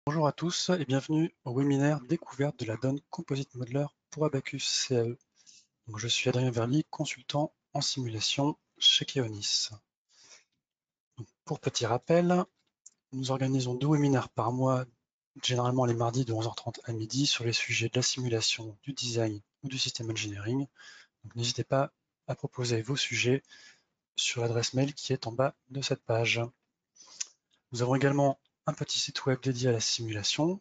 Bonjour à tous et bienvenue au webinaire découverte de la donne Composite Modeler pour Abacus CAE. Donc, je suis Adrien Verly, consultant en simulation chez Keonis. Donc, pour petit rappel, nous organisons 2 webinaires par mois, généralement les mardis de 11h30 à midi, sur les sujets de la simulation, du design ou du système engineering. Donc n'hésitez pas à proposer vos sujets sur l'adresse mail qui est en bas de cette page. Nous avons également un petit site web dédié à la simulation,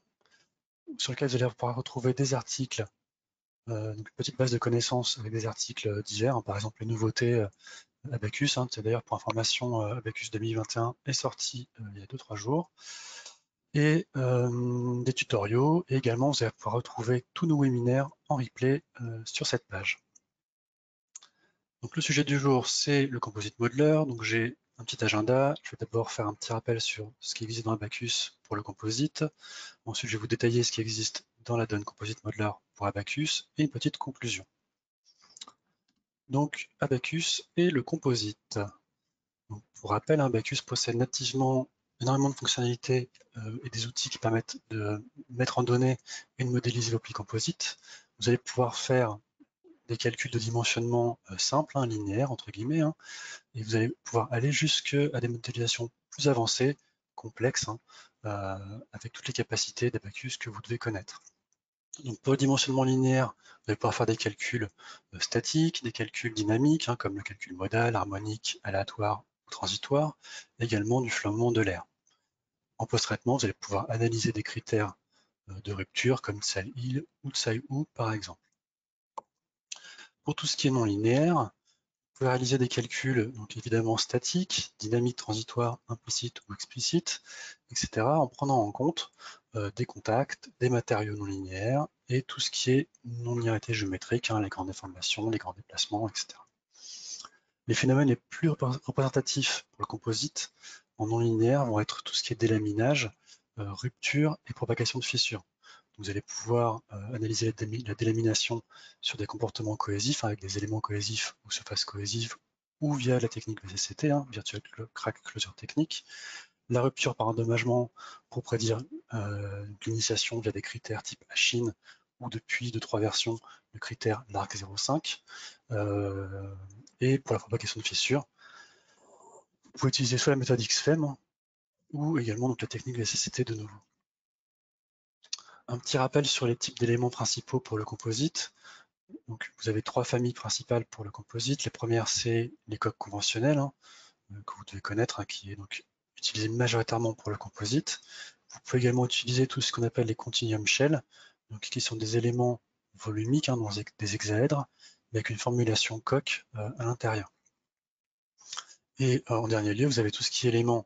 sur lequel vous allez pouvoir retrouver des articles, donc une petite base de connaissances avec des articles divers, hein, par exemple les nouveautés Abacus. C'est d'ailleurs pour information, Abacus 2021 est sorti il y a 2-3 jours. Et des tutoriaux. Et également, vous allez pouvoir retrouver tous nos webinaires en replay sur cette page. Donc le sujet du jour, c'est le Composite Modeler. Donc j'ai un petit agenda. Je vais d'abord faire un petit rappel sur ce qui existe dans Abacus pour le Composite. Ensuite, je vais vous détailler ce qui existe dans la donne Composite Modeler pour Abacus et une petite conclusion. Donc Abacus et le Composite. Donc, pour rappel, Abacus possède nativement énormément de fonctionnalités et des outils qui permettent de mettre en données et de modéliser vos plis composites. Vous allez pouvoir faire des calculs de dimensionnement simples, linéaires, entre guillemets, et vous allez pouvoir aller jusqu'à des modélisations plus avancées, complexes, avec toutes les capacités d'Abacus que vous devez connaître. Donc pour le dimensionnement linéaire, vous allez pouvoir faire des calculs statiques, des calculs dynamiques, comme le calcul modal, harmonique, aléatoire ou transitoire, également du flottement de l'air. En post-traitement, vous allez pouvoir analyser des critères de rupture comme Tsai-Il ou Tsai-Hu par exemple. Pour tout ce qui est non linéaire, vous pouvez réaliser des calculs donc évidemment statiques, dynamiques, transitoires, implicites ou explicites, etc. en prenant en compte des contacts, des matériaux non linéaires et tout ce qui est non-linéarité géométrique, les grandes déformations, les grands déplacements, etc. Les phénomènes les plus représentatifs pour le composite en non linéaire vont être tout ce qui est délaminage, rupture et propagation de fissures. Vous allez pouvoir analyser la délamination sur des comportements cohésifs, avec des éléments cohésifs ou surfaces cohésives, ou via la technique VCCT, Virtual Crack Closure Technique. La rupture par endommagement pour prédire l'initiation via des critères type Achine, ou depuis 2-3 versions, le critère LARC 05. Et pour la propagation de fissures, vous pouvez utiliser soit la méthode XFEM, ou également donc, la technique VCCT de nouveau. Un petit rappel sur les types d'éléments principaux pour le composite. Donc, vous avez 3 familles principales pour le composite. Les premières, c'est les coques conventionnelles, que vous devez connaître, qui est donc utilisé majoritairement pour le composite. Vous pouvez également utiliser tout ce qu'on appelle les continuum shell, donc qui sont des éléments volumiques, donc des hexaèdres, mais avec une formulation coque à l'intérieur. Et en dernier lieu, vous avez tout ce qui est éléments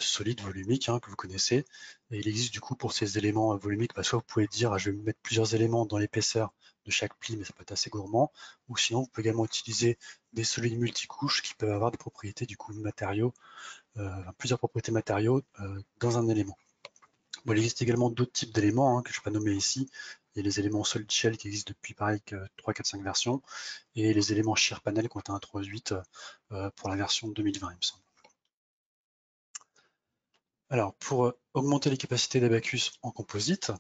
solides, volumiques, que vous connaissez. Et il existe du coup pour ces éléments volumiques, soit vous pouvez dire je vais mettre plusieurs éléments dans l'épaisseur de chaque pli, mais ça peut être assez gourmand. Ou sinon, vous pouvez également utiliser des solides multicouches qui peuvent avoir des propriétés du coup matériaux, plusieurs propriétés matériaux dans un élément. Bon, il existe également d'autres types d'éléments que je ne vais pas nommer ici. Il y a les éléments solid shell qui existent depuis pareil que 3, 4, 5 versions, et les éléments shear panel qui ont été introduits pour la version 2020, il me semble. Alors, pour augmenter les capacités d'Abacus en composite,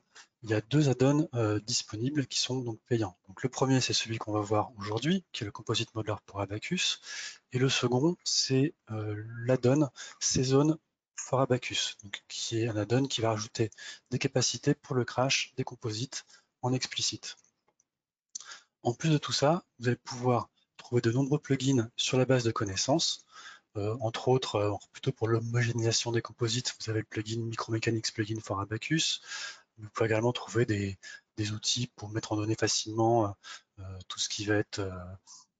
il y a 2 add-ons disponibles qui sont donc payants. Donc, le premier, c'est celui qu'on va voir aujourd'hui, qui est le Composite Modeler pour Abacus, et le second, c'est l'add-on CZone for Abacus, donc, qui est un add-on qui va rajouter des capacités pour le crash des composites en explicite. En plus de tout ça, vous allez pouvoir trouver de nombreux plugins sur la base de connaissances. Entre autres, plutôt pour l'homogénéisation des composites, vous avez le plugin Micromechanics Plugin for Abacus. Vous pouvez également trouver des outils pour mettre en données facilement tout ce qui va être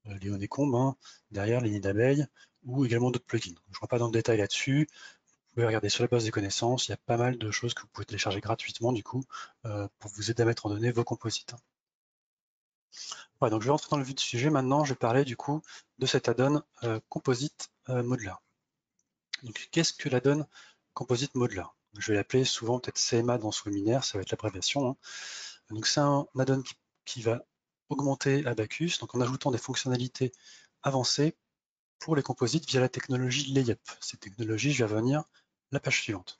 les honeycombs, derrière les nids d'abeilles, ou également d'autres plugins. Je ne rentre pas dans le détail là-dessus. Vous pouvez regarder sur la base des connaissances. Il y a pas mal de choses que vous pouvez télécharger gratuitement du coup pour vous aider à mettre en données vos composites. Ouais, donc je vais rentrer dans le vif du sujet maintenant. Je vais parler du coup de cet add-on Composite Modeler. Donc qu'est-ce que l'add-on Composite Modeler? Je vais l'appeler souvent peut-être CMA dans ce webinaire, ça va être l'abréviation. Donc c'est un add-on qui va augmenter Abacus, donc en ajoutant des fonctionnalités avancées pour les composites via la technologie Layup. Cette technologie, je vais revenir la page suivante.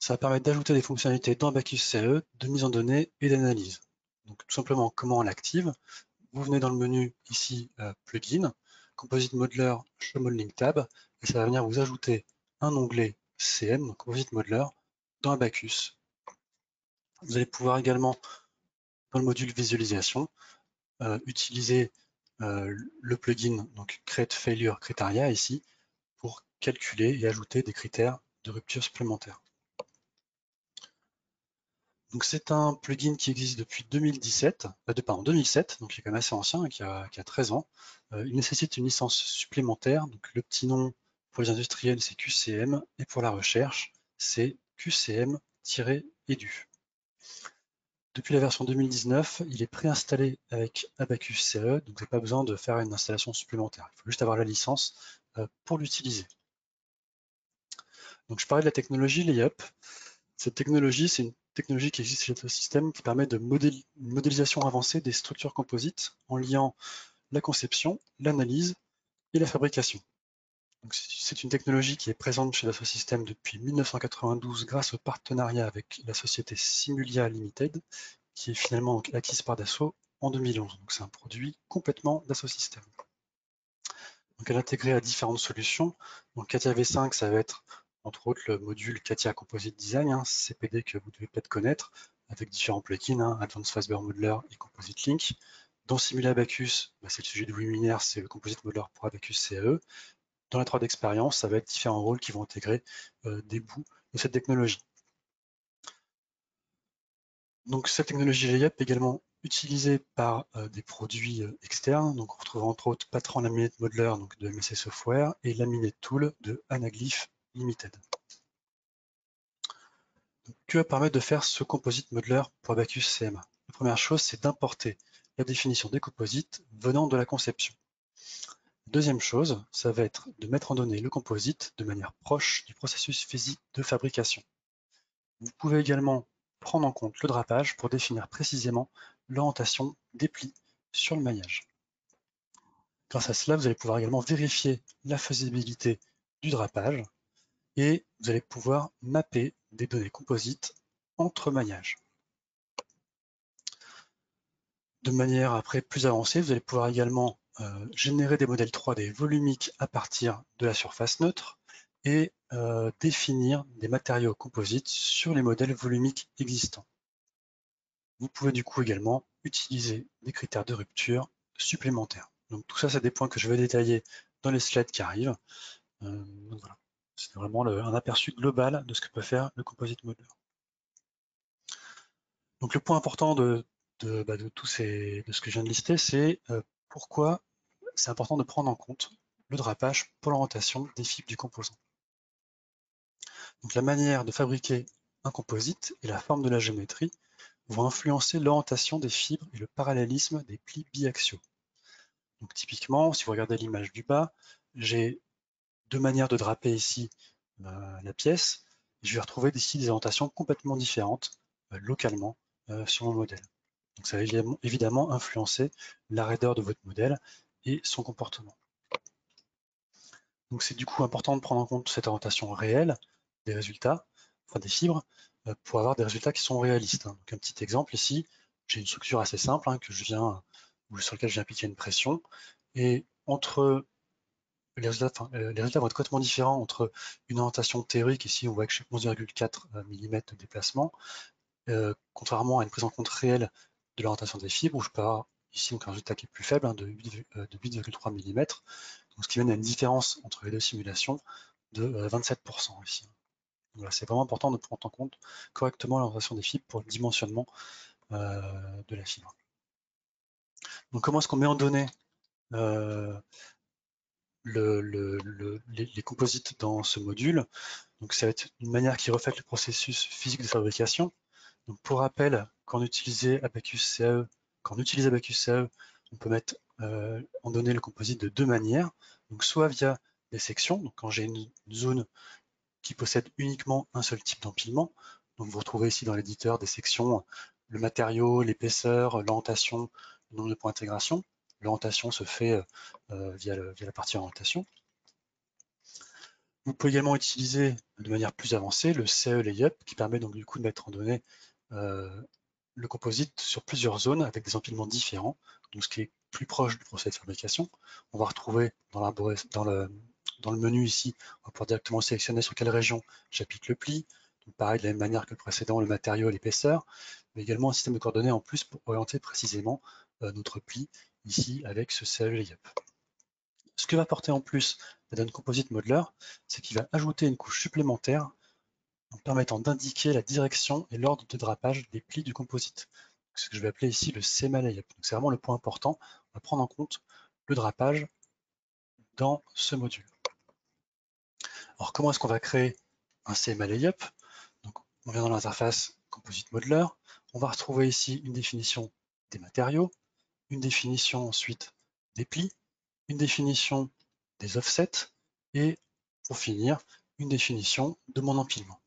ça va permettre d'ajouter des fonctionnalités dans Abacus CAE de mise en données et d'analyse. Donc tout simplement, comment on l'active? Vous venez dans le menu ici, Plugin, Composite Modeler, Show Modeling Tab, et ça va venir vous ajouter un onglet CM, donc Composite Modeler, dans Abacus. Vous allez pouvoir également, dans le module visualisation, utiliser le plugin, donc Create Failure Criteria ici, pour calculer et ajouter des critères de rupture supplémentaires. Donc c'est un plugin qui existe depuis 2007, donc qui est quand même assez ancien, qui a 13 ans. Il nécessite une licence supplémentaire, donc le petit nom pour les industriels c'est QCM, et pour la recherche c'est QCM-edu. Depuis la version 2019, il est préinstallé avec Abacus CE, donc vous n'avez pas besoin de faire une installation supplémentaire. Il faut juste avoir la licence pour l'utiliser. Donc je parlais de la technologie Layup. Cette technologie, c'est une technologie qui existe chez le système qui permet de modélisation avancée des structures composites en liant la conception, l'analyse et la fabrication. C'est une technologie qui est présente chez Dassault Systèmes depuis 1992 grâce au partenariat avec la société Simulia Limited, qui est finalement acquise par Dassault en 2011. Donc c'est un produit complètement Dassault Systèmes. Donc elle est intégrée à différentes solutions. Donc CATIA V5, ça va être entre autres le module CATIA Composite Design, CPD que vous devez peut-être connaître, avec différents plugins, Advanced Fiber Modeler et Composite Link. Dans Simula Abacus, c'est le sujet de webinaire, c'est le Composite Modeler pour Abacus CAE. Dans la 3D Experience, ça va être différents rôles qui vont intégrer des bouts de cette technologie. Donc cette technologie Layup est également utilisée par des produits externes. Donc on retrouve entre autres Patron Laminate Modeler donc de MSC Software et Laminate Tool de Anaglyph Limited. Que va permettre de faire ce Composite Modeler pour Abacus CMA? La première chose, c'est d'importer la définition des composites venant de la conception. Deuxième chose, ça va être de mettre en données le composite de manière proche du processus physique de fabrication. Vous pouvez également prendre en compte le drapage pour définir précisément l'orientation des plis sur le maillage. Grâce à cela, vous allez pouvoir également vérifier la faisabilité du drapage et vous allez pouvoir mapper des données composites entre maillages. De manière après plus avancée, vous allez pouvoir également générer des modèles 3D volumiques à partir de la surface neutre et définir des matériaux composites sur les modèles volumiques existants. Vous pouvez du coup également utiliser des critères de rupture supplémentaires. Donc tout ça, c'est des points que je vais détailler dans les slides qui arrivent. Donc voilà. C'est vraiment un aperçu global de ce que peut faire le Composite Modeler. Donc le point important de ce que je viens de lister, c'est pourquoi c'est important de prendre en compte le drapage pour l'orientation des fibres du composant. Donc la manière de fabriquer un composite et la forme de la géométrie vont influencer l'orientation des fibres et le parallélisme des plis biaxiaux. Donc typiquement, si vous regardez l'image du bas, j'ai deux manières de draper ici la pièce. Je vais retrouver ici des orientations complètement différentes localement sur mon modèle. Donc ça va évidemment influencer la raideur de votre modèle et son comportement. Donc c'est du coup important de prendre en compte cette orientation réelle des résultats, enfin des fibres, pour avoir des résultats qui sont réalistes. Donc un petit exemple ici, j'ai une structure assez simple sur laquelle je viens appliquer une pression, et entre les résultats vont être complètement différents entre une orientation théorique, ici on voit que j'ai 11,4 mm de déplacement, contrairement à une prise en compte réelle de l'orientation des fibres, où je peux avoir ici donc un résultat qui est plus faible, de 8,3 mm, donc ce qui mène à une différence entre les deux simulations de 27% ici. Voilà, c'est vraiment important de prendre en compte correctement l'orientation des fibres pour le dimensionnement de la fibre. Donc comment est-ce qu'on met en données les composites dans ce module? Donc ça va être une manière qui reflète le processus physique de fabrication. Donc pour rappel, quand on utilise Abacus CAE, on peut mettre en données le composite de deux manières. Donc soit via des sections, donc quand j'ai une zone qui possède uniquement un seul type d'empilement. Donc vous retrouvez ici dans l'éditeur des sections le matériau, l'épaisseur, l'orientation, le nombre de points d'intégration. L'orientation se fait via la partie orientation. Vous pouvez également utiliser de manière plus avancée le CE Layup qui permet donc du coup de mettre en donnée le composite sur plusieurs zones avec des empilements différents, donc ce qui est plus proche du procédé de fabrication. On va retrouver dans le menu ici, on va pouvoir directement sélectionner sur quelle région j'applique le pli. Donc pareil, de la même manière que le précédent, le matériau et l'épaisseur, mais également un système de coordonnées en plus pour orienter précisément notre pli ici avec ce CE Layup. Ce que va apporter en plus la Done Composite Modeler, c'est qu'il va ajouter une couche supplémentaire en permettant d'indiquer la direction et l'ordre de drapage des plis du composite. Ce que je vais appeler ici le CMA Layup. C'est vraiment le point important. On va prendre en compte le drapage dans ce module. Alors comment est-ce qu'on va créer un CMA Layup? Donc, on vient dans l'interface Composite Modeler. On va retrouver ici une définition des matériaux, une définition ensuite des plis, une définition des offsets et pour finir, une définition de mon empilement.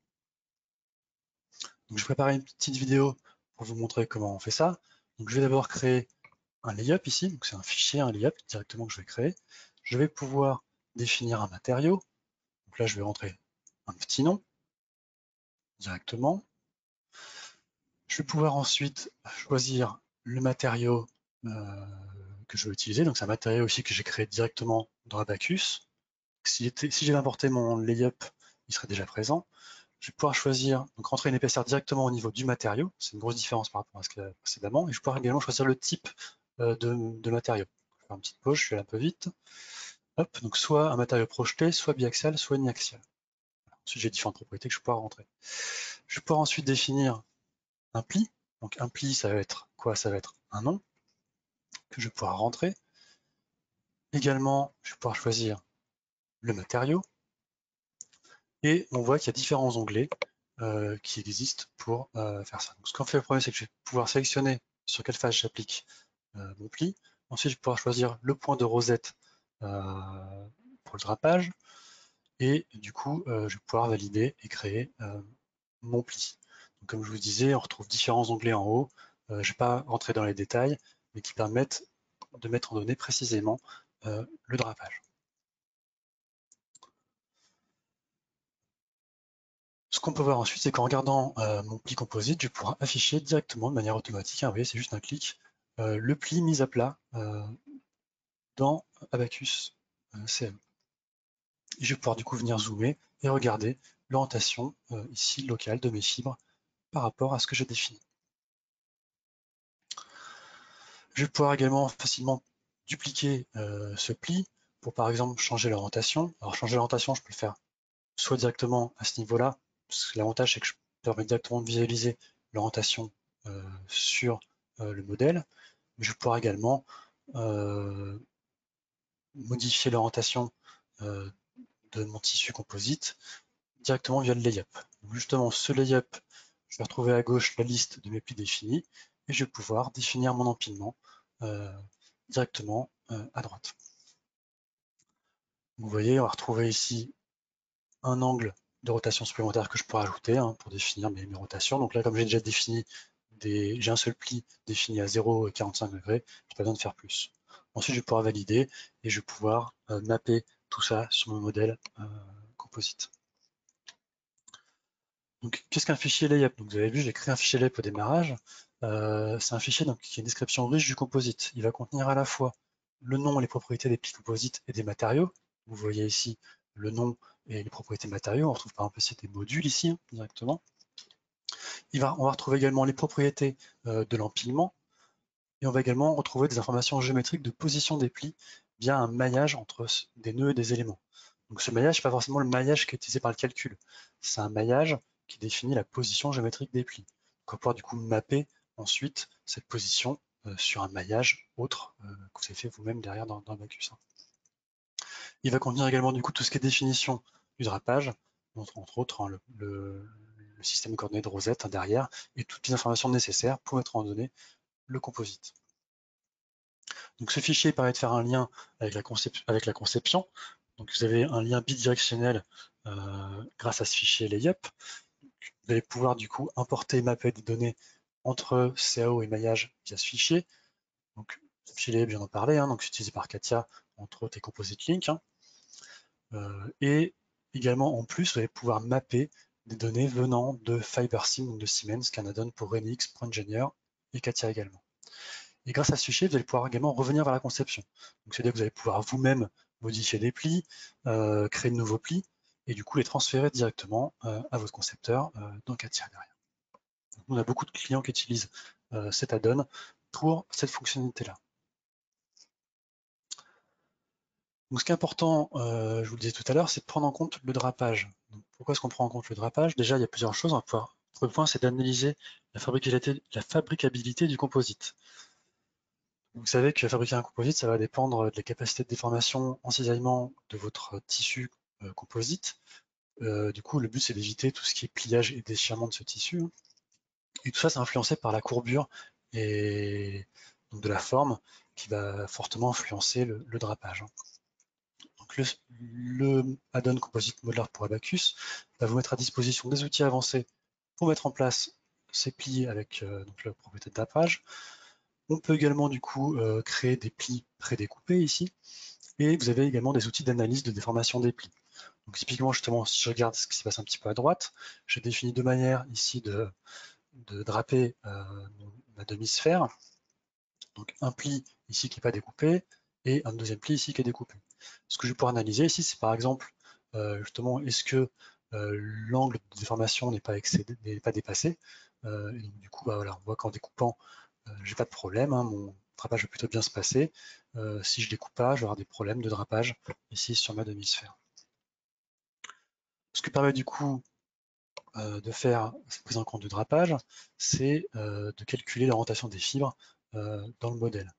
Donc, je préparais une petite vidéo pour vous montrer comment on fait ça. Donc, je vais d'abord créer un layup ici. Donc, c'est un fichier, un layup directement que je vais créer. Je vais pouvoir définir un matériau. Donc là, je vais rentrer un petit nom directement. Je vais pouvoir ensuite choisir le matériau que je veux utiliser. Donc, c'est un matériau aussi que j'ai créé directement dans Abaqus. Si j'avais importé mon layup, il serait déjà présent. Je vais pouvoir choisir, donc rentrer une épaisseur directement au niveau du matériau. C'est une grosse différence par rapport à ce qu'il y avait précédemment. Et je vais pouvoir également choisir le type de matériau. Je vais faire une petite pause, je suis allé un peu vite. Hop, donc soit un matériau projeté, soit biaxial, soit uniaxial. Ensuite, j'ai différentes propriétés que je vais pouvoir rentrer. Je vais pouvoir ensuite définir un pli. Donc un pli, ça va être quoi? Ça va être un nom que je vais pouvoir rentrer. Également, je vais pouvoir choisir le matériau. Et on voit qu'il y a différents onglets qui existent pour faire ça. Donc, ce qu'on fait le premier, c'est que je vais pouvoir sélectionner sur quelle phase j'applique mon pli. Ensuite, je vais pouvoir choisir le point de rosette pour le drapage. Et du coup, je vais pouvoir valider et créer mon pli. Donc, comme je vous disais, on retrouve différents onglets en haut. Je ne vais pas rentrer dans les détails, mais qui permettent de mettre en données précisément le drapage. Ce qu'on peut voir ensuite, c'est qu'en regardant mon pli composite, je vais pouvoir afficher directement de manière automatique, hein, vous voyez, c'est juste un clic, le pli mis à plat dans Abaqus CM. Et je vais pouvoir du coup venir zoomer et regarder l'orientation ici locale de mes fibres par rapport à ce que j'ai défini. Je vais pouvoir également facilement dupliquer ce pli pour par exemple changer l'orientation. Alors changer l'orientation, je peux le faire soit directement à ce niveau-là, parce que l'avantage c'est que je permets directement de visualiser l'orientation sur le modèle, mais je vais pouvoir également modifier l'orientation de mon tissu composite directement via le layup. Donc justement, ce layup, je vais retrouver à gauche la liste de mes plis définis et je vais pouvoir définir mon empilement directement à droite. Vous voyez, on va retrouver ici un angle de rotation supplémentaire que je pourrais ajouter pour définir mes rotations. Donc là, comme j'ai déjà défini, j'ai un seul pli défini à 0,45 degrés, je n'ai pas besoin de faire plus. Ensuite, je vais pouvoir valider et je vais pouvoir mapper tout ça sur mon modèle composite. Donc, qu'est-ce qu'un fichier layup? Donc, vous avez vu, j'ai créé un fichier layup au démarrage. C'est un fichier qui a une description riche du composite. Il va contenir à la fois le nom et les propriétés des plis composites et des matériaux. Vous voyez ici le nom et les propriétés matériaux. On retrouve par exemple ici des modules ici directement. On va retrouver également les propriétés de l'empilement et on va également retrouver des informations géométriques de position des plis via un maillage entre des nœuds et des éléments. Donc ce maillage, n'est pas forcément le maillage qui est utilisé par le calcul. C'est un maillage qui définit la position géométrique des plis. Donc on va pouvoir du coup mapper ensuite cette position sur un maillage autre que vous avez fait vous-même derrière dans Abaqus. Il va contenir également du coup tout ce qui est définition du drapage, entre autres le système de coordonnées de Rosette derrière, et toutes les informations nécessaires pour mettre en données le composite. Donc ce fichier permet de faire un lien avec la conception. Donc vous avez un lien bidirectionnel grâce à ce fichier layup. Vous allez pouvoir du coup importer et mapper des données entre CAO et maillage via ce fichier. Donc ce fichier layup, j'en ai parlé, donc c'est utilisé par Katia, entre autres et Composite Link. Et également, en plus, vous allez pouvoir mapper des données venant de FiberSim, donc de Siemens, qui est un add-on pour Renix, ProEngineer et Katia également. Et grâce à ce fichier, vous allez pouvoir également revenir vers la conception. Donc, c'est-à-dire que vous allez pouvoir vous-même modifier des plis, créer de nouveaux plis, et du coup les transférer directement à votre concepteur dans Katia derrière. Donc, on a beaucoup de clients qui utilisent cet add-on pour cette fonctionnalité-là. Donc, ce qui est important, je vous le disais tout à l'heure, c'est de prendre en compte le drapage. Donc, pourquoi est-ce qu'on prend en compte le drapage? Déjà, il y a plusieurs choses. Le premier point, c'est d'analyser la fabricabilité du composite. Vous savez que fabriquer un composite, ça va dépendre de la capacité de déformation en cisaillement de votre tissu composite. Du coup, le but, c'est d'éviter tout ce qui est pliage et déchirement de ce tissu. Et tout ça, c'est influencé par la courbure et donc de la forme qui va fortement influencer le drapage. Donc le add-on Composite Modeler pour Abaqus va vous mettre à disposition des outils avancés pour mettre en place ces plis avec donc la propriété de drapage. On peut également du coup créer des plis prédécoupés ici, et vous avez également des outils d'analyse de déformation des plis. Donc typiquement, justement, si je regarde ce qui se passe un petit peu à droite, j'ai défini deux manières ici de draper ma demi-sphère. Donc un pli ici qui n'est pas découpé, et un deuxième pli ici qui est découpé. Ce que je vais pouvoir analyser ici, c'est par exemple, justement, est-ce que l'angle de déformation n'est pas dépassé. Et donc, du coup, bah, voilà, on voit qu'en découpant, j'ai pas de problème, hein, mon drapage va plutôt bien se passer. Si je découpe pas, je vais avoir des problèmes de drapage ici sur ma demi-sphère. Ce que permet du coup de faire cette prise en compte du drapage, c'est de calculer l'orientation des fibres dans le modèle.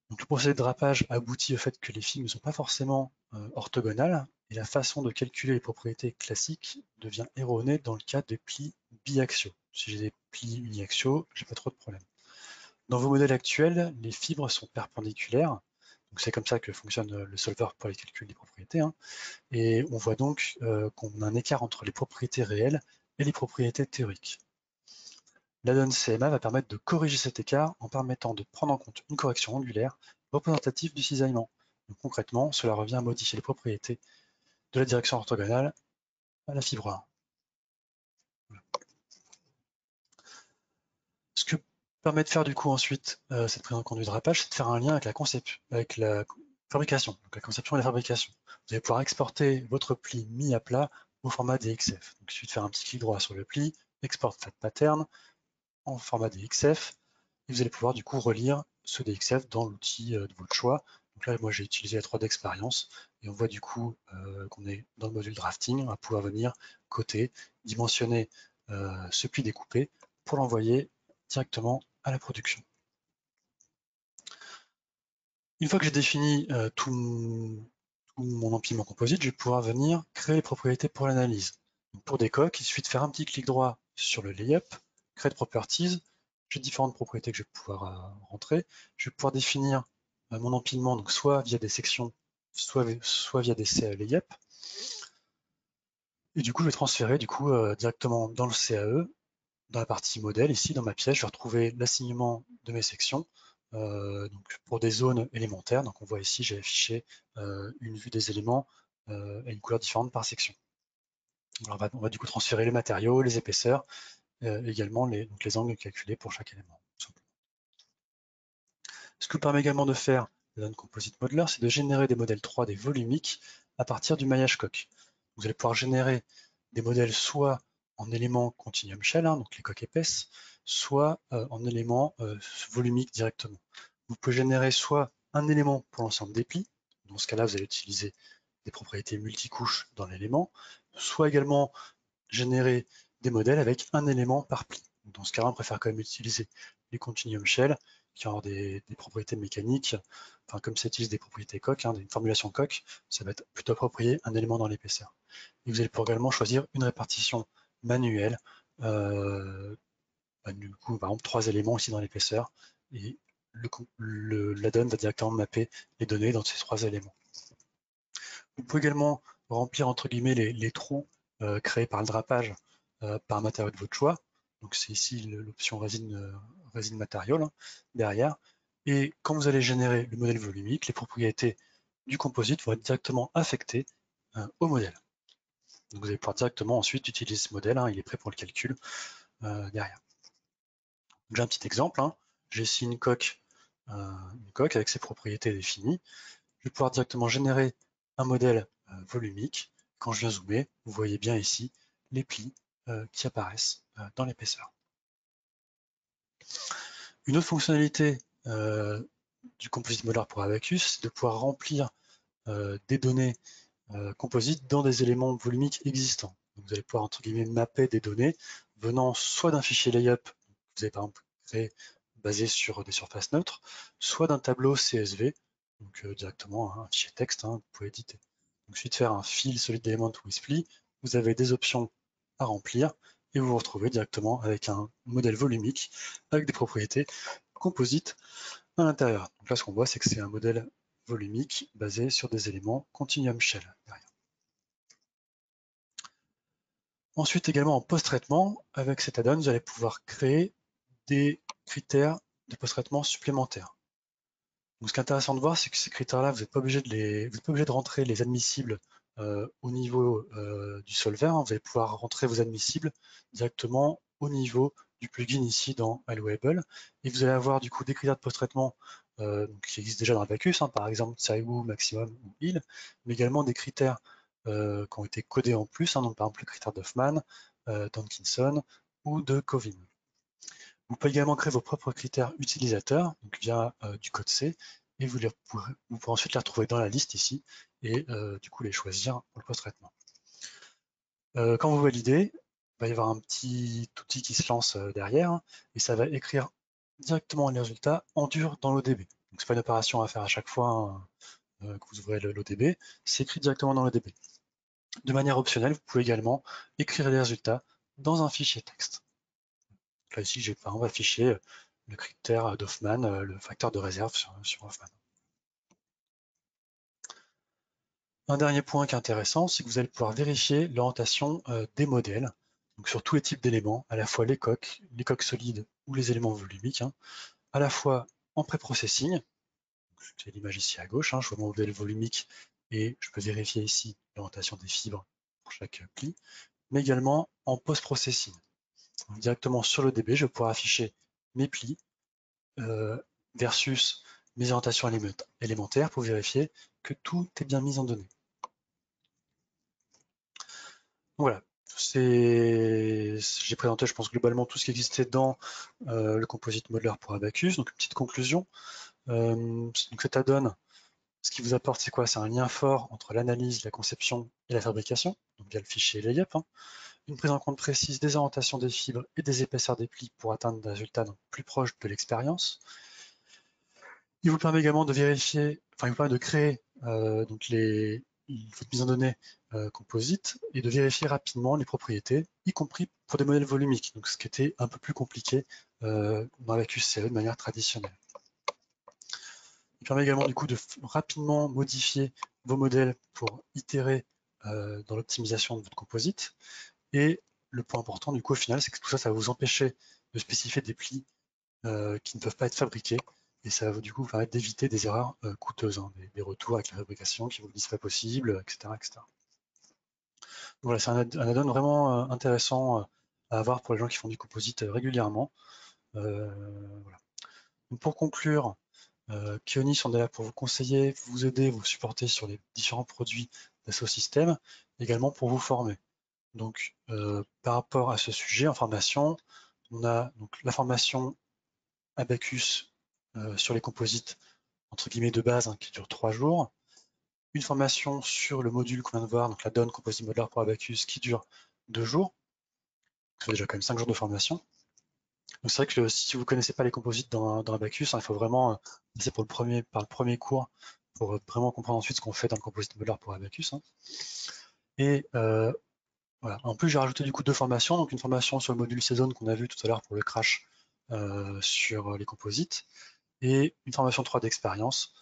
Donc, le procédé de drapage aboutit au fait que les fibres ne sont pas forcément orthogonales, et la façon de calculer les propriétés classiques devient erronée dans le cas des plis biaxiaux. Si j'ai des plis uniaxiaux, j'ai pas trop de problèmes. Dans vos modèles actuels, les fibres sont perpendiculaires, donc c'est comme ça que fonctionne le solver pour les calculs des propriétés, hein. Et on voit donc qu'on a un écart entre les propriétés réelles et les propriétés théoriques. L'add-on CMA va permettre de corriger cet écart en permettant de prendre en compte une correction angulaire représentative du cisaillement. Donc concrètement, cela revient à modifier les propriétés de la direction orthogonale à la fibre 1. Voilà. Ce que permet de faire du coup ensuite cette prise en compte du drapage, c'est de faire un lien avec la fabrication, donc la conception et la fabrication. Vous allez pouvoir exporter votre pli mis à plat au format DXF. Donc il suffit de faire un petit clic droit sur le pli, export fat pattern en format DXF, et vous allez pouvoir du coup relire ce DXF dans l'outil de votre choix. Donc là, moi j'ai utilisé la 3D Experience, et on voit du coup qu'on est dans le module drafting. On va pouvoir venir coter, dimensionner ce pli découpé pour l'envoyer directement à la production. Une fois que j'ai défini tout mon empilement composite, je vais pouvoir venir créer les propriétés pour l'analyse. Pour des coques, il suffit de faire un petit clic droit sur le layup, Create Properties. J'ai différentes propriétés que je vais pouvoir rentrer. Je vais pouvoir définir mon empilement, donc soit via des sections, soit via des layup. Et du coup, je vais transférer directement dans le CAE, dans la partie modèle, ici dans ma pièce, je vais retrouver l'assignement de mes sections. Donc pour des zones élémentaires, donc on voit ici, j'ai affiché une vue des éléments et une couleur différente par section. Alors on va du coup transférer les matériaux, les épaisseurs, également les angles calculés pour chaque élément. Ce que permet également de faire le Composite Modeler, c'est de générer des modèles 3D volumiques à partir du maillage coque. Vous allez pouvoir générer des modèles soit en éléments continuum shell, hein, donc les coques épaisses, soit en éléments volumiques directement. Vous pouvez générer soit un élément pour l'ensemble des plis, dans ce cas-là, vous allez utiliser des propriétés multicouches dans l'élément, soit également générer des modèles avec un élément par pli. Dans ce cas-là, on préfère quand même utiliser les continuum shell qui ont des propriétés mécaniques, enfin comme ça utilise des propriétés coques, hein, une formulation coque, ça va être plutôt approprié un élément dans l'épaisseur. Et vous allez pouvoir également choisir une répartition manuelle, du coup par exemple 3 éléments ici dans l'épaisseur, et l'add-on va directement mapper les données dans ces 3 éléments. Vous pouvez également remplir entre guillemets les trous créés par le drapage par un matériau de votre choix. Donc c'est ici l'option résine matériel hein, derrière. Et quand vous allez générer le modèle volumique, les propriétés du composite vont être directement affectées au modèle. Donc vous allez pouvoir directement ensuite utiliser ce modèle, hein, il est prêt pour le calcul derrière. J'ai un petit exemple, hein. J'ai ici une coque avec ses propriétés définies. Je vais pouvoir directement générer un modèle volumique. Quand je viens zoomer, vous voyez bien ici les plis qui apparaissent dans l'épaisseur. Une autre fonctionnalité du Composite Modeler pour Abaqus, c'est de pouvoir remplir des données composites dans des éléments volumiques existants. Donc vous allez pouvoir, entre guillemets, mapper des données venant soit d'un fichier layup, vous avez par exemple créé basé sur des surfaces neutres, soit d'un tableau CSV, donc directement un fichier texte, hein, vous pouvez éditer. Donc, suite de faire un fill solid element with pli, vous avez des options à remplir et vous vous retrouvez directement avec un modèle volumique avec des propriétés composites à l'intérieur. Donc là, ce qu'on voit, c'est que c'est un modèle volumique basé sur des éléments Continuum Shell derrière. Ensuite, également en post-traitement, avec cet add-on, vous allez pouvoir créer des critères de post-traitement supplémentaires. Donc, ce qui est intéressant de voir, c'est que ces critères-là, vous n'êtes pas obligé de rentrer les admissibles au niveau du solver. Hein. Vous allez pouvoir rentrer vos admissibles directement au niveau du plugin ici dans Allowable. Et vous allez avoir du coup des critères de post-traitement qui existent déjà dans Abaqus, hein, par exemple Tsaiwu, Maximum ou Heal, mais également des critères qui ont été codés en plus, hein, donc par exemple le critère d'Hoffman, Dunkinson ou de Covin. Vous pouvez également créer vos propres critères utilisateurs donc via du code C et vous pourrez ensuite les retrouver dans la liste ici et du coup les choisir pour le post-traitement. Quand vous validez, il va y avoir un petit outil qui se lance derrière hein, et ça va écrire directement les résultats en dur dans l'ODB. Donc c'est pas une opération à faire à chaque fois hein, que vous ouvrez l'ODB, c'est écrit directement dans l'ODB. De manière optionnelle, vous pouvez également écrire les résultats dans un fichier texte. Là ici, j'ai par exemple affiché le critère d'Hoffman, le facteur de réserve sur Hoffman. Un dernier point qui est intéressant, c'est que vous allez pouvoir vérifier l'orientation des modèles, donc sur tous les types d'éléments, à la fois les coques solides ou les éléments volumiques, hein, à la fois en pré-processing, c'est l'image ici à gauche, hein, je vois mon modèle volumique et je peux vérifier ici l'orientation des fibres pour chaque pli, mais également en post-processing. Directement sur le DB, je vais pouvoir afficher mes plis versus mes orientations élémentaires pour vérifier que tout est bien mis en données. Voilà, j'ai présenté, je pense, globalement tout ce qui existait dans le Composite Modeler pour Abaqus. Donc, une petite conclusion. Donc, cet add-on, ce qui vous apporte, c'est quoi? C'est un lien fort entre l'analyse, la conception et la fabrication, donc via le fichier layup. Hein. Une prise en compte précise des orientations des fibres et des épaisseurs des plis pour atteindre des résultats donc, plus proches de l'expérience. Il vous permet également de vérifier, enfin, il vous permet de créer donc votre mise en données composite et de vérifier rapidement les propriétés, y compris pour des modèles volumiques, donc ce qui était un peu plus compliqué dans la QCE de manière traditionnelle. Il permet également du coup de rapidement modifier vos modèles pour itérer dans l'optimisation de votre composite. Et le point important du coup au final, c'est que tout ça, ça va vous empêcher de spécifier des plis qui ne peuvent pas être fabriqués. Et ça va du coup permettre d'éviter des erreurs coûteuses, hein, des retours avec la fabrication qui vous disent pas possible, etc. etc. Donc voilà, c'est un add-on vraiment intéressant à avoir pour les gens qui font du composite régulièrement. Voilà. Donc pour conclure, Keonis, on est là pour vous conseiller, vous aider, vous supporter sur les différents produits d'Asso Systèmes, également pour vous former. Donc par rapport à ce sujet en formation, on a donc la formation Abaqus sur les composites entre guillemets de base hein, qui dure 3 jours, une formation sur le module qu'on vient de voir, donc la donne Composite Modeler pour Abaqus qui dure 2 jours, ça fait déjà quand même 5 jours de formation. Donc c'est vrai que si vous ne connaissez pas les composites dans Abaqus, hein, il faut vraiment passer par le premier cours pour vraiment comprendre ensuite ce qu'on fait dans le Composite Modeler pour Abaqus. Hein. Et voilà. En plus, j'ai rajouté du coup 2 formations, donc une formation sur le module Season qu'on a vu tout à l'heure pour le crash sur les composites, et une formation 3 d'expérience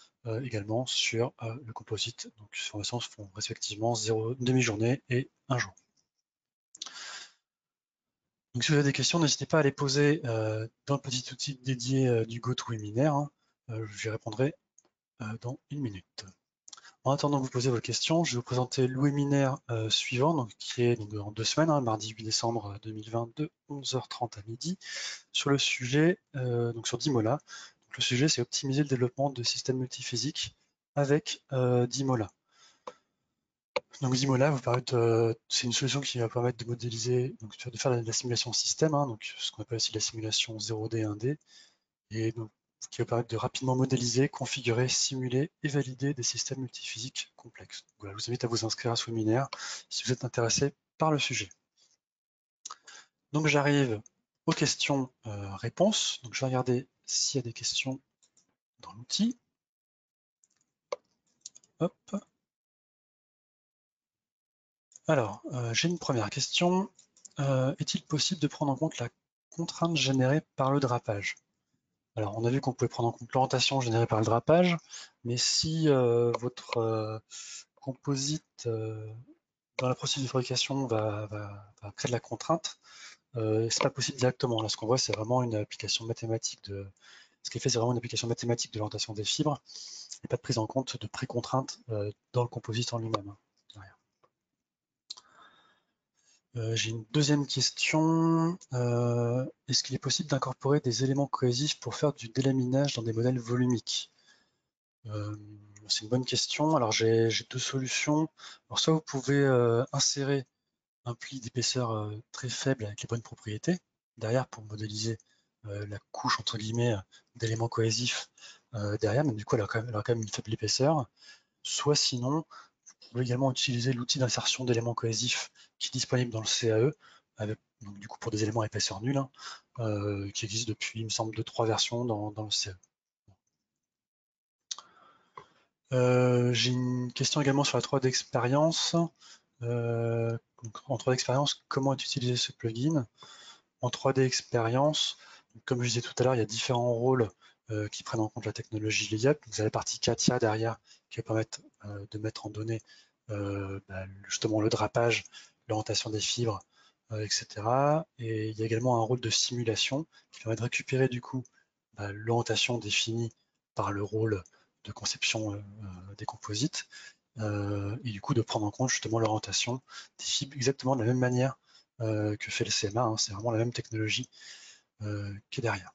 également sur le composite. Donc ces formations se font respectivement demi-journée et 1 jour. Donc si vous avez des questions, n'hésitez pas à les poser dans le petit outil dédié du GoToWebinar. Hein. J'y répondrai dans 1 minute. En attendant que vous posez vos questions, je vais vous présenter le webinaire suivant, donc, qui est donc, en 2 semaines, hein, mardi 8 décembre 2020, de 11h30 à midi, sur le sujet, donc sur Dimola. Donc, le sujet, c'est optimiser le développement de systèmes multiphysiques avec Dimola. Donc Dimola c'est une solution qui va permettre de modéliser, donc de faire de la simulation système, hein, donc ce qu'on appelle aussi la simulation 0D, 1D, et donc qui va permettre de rapidement modéliser, configurer, simuler et valider des systèmes multiphysiques complexes. Donc, voilà, je vous invite à vous inscrire à ce webinaire si vous êtes intéressé par le sujet. Donc j'arrive aux questions-réponses. Donc je vais regarder s'il y a des questions dans l'outil. Hop. Alors, j'ai une première question. Est-il possible de prendre en compte la contrainte générée par le drapage? Alors, on a vu qu'on pouvait prendre en compte l'orientation générée par le drapage, mais si votre composite dans la procédure de fabrication va créer de la contrainte, c'est pas possible directement. Là, ce qu'on voit, c'est vraiment une application mathématique ce qui est fait, c'est vraiment une application mathématique de l'orientation des fibres, et pas de prise en compte de pré-contraintes dans le composite en lui-même. J'ai une deuxième question. Est-ce qu'il est possible d'incorporer des éléments cohésifs pour faire du délaminage dans des modèles volumiques? C'est une bonne question. Alors j'ai 2 solutions. Alors soit vous pouvez insérer un pli d'épaisseur très faible avec les bonnes propriétés derrière pour modéliser la couche entre guillemets d'éléments cohésifs derrière, mais du coup elle aura quand même une faible épaisseur. Soit sinon, vous pouvez également utiliser l'outil d'insertion d'éléments cohésifs qui est disponible dans le CAE, avec, donc, du coup pour des éléments à épaisseur nulle, hein, qui existe depuis, il me semble, 2-3 versions dans le CAE. J'ai une question également sur la 3D expérience. En 3D expérience, comment utiliser ce plugin? En 3D expérience, comme je disais tout à l'heure, il y a différents rôles qui prennent en compte la technologie LIAP. Vous avez la partie CATIA derrière qui va permettre de mettre en données justement le drapage, l'orientation des fibres, etc. Et il y a également un rôle de simulation qui permet de récupérer du coup l'orientation définie par le rôle de conception des composites et du coup de prendre en compte justement l'orientation des fibres exactement de la même manière que fait le CMA, hein, c'est vraiment la même technologie qui est derrière.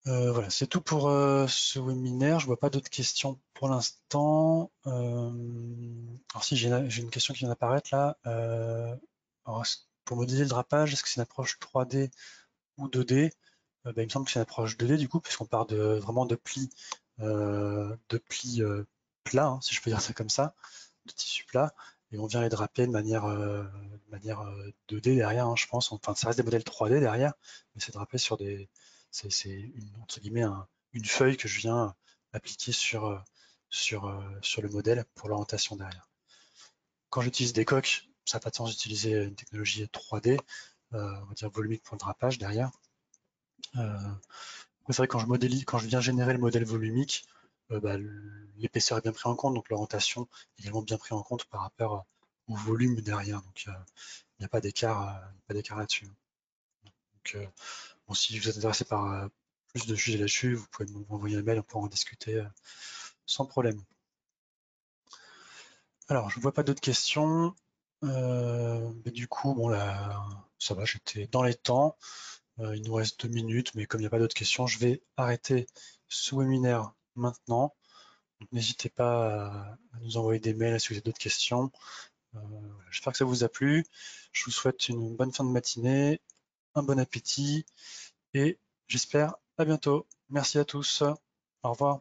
Voilà, c'est tout pour ce webinaire. Je vois pas d'autres questions pour l'instant. Alors si j'ai une question qui vient d'apparaître là. Alors, pour modéliser le drapage, est-ce que c'est une approche 3D ou 2D? Il me semble que c'est une approche 2D du coup, puisqu'on part vraiment de plis plats, hein, si je peux dire ça comme ça, de tissu plat, et on vient les draper de manière 2D derrière, hein, je pense. Enfin, ça reste des modèles 3D derrière, mais c'est drapé sur c'est entre guillemets une feuille que je viens appliquer sur le modèle pour l'orientation derrière. Quand j'utilise des coques, ça n'a pas de sens d'utiliser une technologie 3D, on va dire volumique pour le drapage derrière. C'est vrai que quand je viens générer le modèle volumique, l'épaisseur est bien pris en compte, donc l'orientation est également bien pris en compte par rapport au volume derrière. Donc il n'y a pas d'écart là-dessus. Donc bon, si vous êtes intéressé par plus de sujets là-dessus, vous pouvez m'envoyer un mail, on pourra en discuter sans problème. Alors, je ne vois pas d'autres questions. Mais du coup, bon là, ça va, j'étais dans les temps. Il nous reste 2 minutes, mais comme il n'y a pas d'autres questions, je vais arrêter ce webinaire maintenant. N'hésitez pas à nous envoyer des mails si vous avez d'autres questions. J'espère que ça vous a plu. Je vous souhaite une bonne fin de matinée, un bon appétit et j'espère à bientôt. Merci à tous. Au revoir.